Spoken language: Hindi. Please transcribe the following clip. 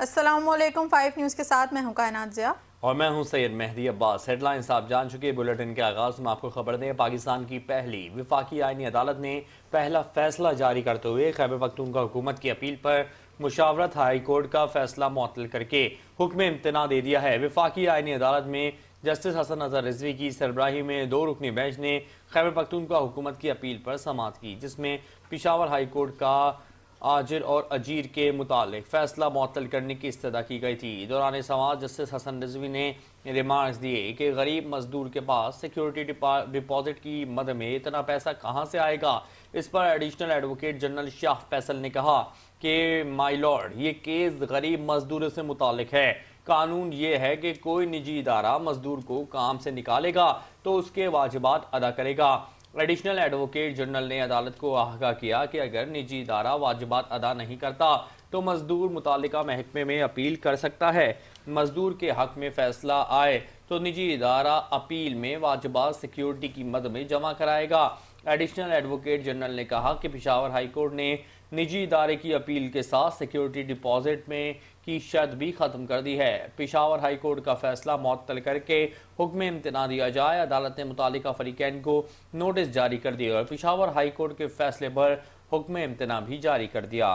अस्सलामुअलैकुम 5 न्यूज़ के साथ मैं हूं कायनात ज़िया और मैं हूं सैयद मेहदी अब्बास। हेडलाइंस आप जान चुके। बुलेटिन के आगाज़ में आपको खबर दें, पाकिस्तान की पहली विफाकी आईनी अदालत ने पहला फैसला जारी करते हुए खैबर पख्तूनख्वा हुकूमत की अपील पर मुशावरत हाई कोर्ट का फैसला मुअत्तल करके हुक्म इम्तना दे दिया है। विफाकी आईनी अदालत में जस्टिस हसन अजहर रिजवी की सरबराही में 2 रुकनी बेंच ने खैबर पख्तूनख्वा हुकूमत की अपील पर समाअत की, जिसमें पेशावर हाई कोर्ट का आजिर और अजीर के मुतालिक फैसला मुअत्तल करने की इस्तदा की गई थी। दौरान समाअत जस्टिस हसन रिजवी ने रिमार्क्स दिए कि गरीब मजदूर के पास सिक्योरिटी डिपॉजिट की मद में इतना पैसा कहाँ से आएगा। इस पर additional advocate general Shah Faisal ने कहा कि माई लॉर्ड, ये केस गरीब मजदूरों से मुतालिक है। कानून ये है कि कोई निजी इदारा मजदूर को काम से निकालेगा तो उसके वाजिबात अदा करेगा। एडिशनल एडवोकेट जनरल ने अदालत को आगाह किया कि अगर निजी इदारा वाजिबात अदा नहीं करता तो मजदूर मुतालिका महकमे में अपील कर सकता है। मजदूर के हक में फैसला आए तो निजी इदारा अपील में वाजिबात सिक्योरिटी की मद में जमा कराएगा। एडिशनल एडवोकेट जनरल ने कहा कि पेशावर हाई कोर्ट ने निजी इदारे की अपील के साथ सिक्योरिटी डिपॉजिट में की शर्त भी खत्म कर दी है। पेशावर हाई कोर्ट का फैसला मुअत्तल करके हुक्म इम्तना दिया जाए। अदालत ने मुतालिका फरीकैन को नोटिस जारी कर दिया और पेशावर हाई कोर्ट के फैसले पर हुक्म इम्तना भी जारी कर दिया।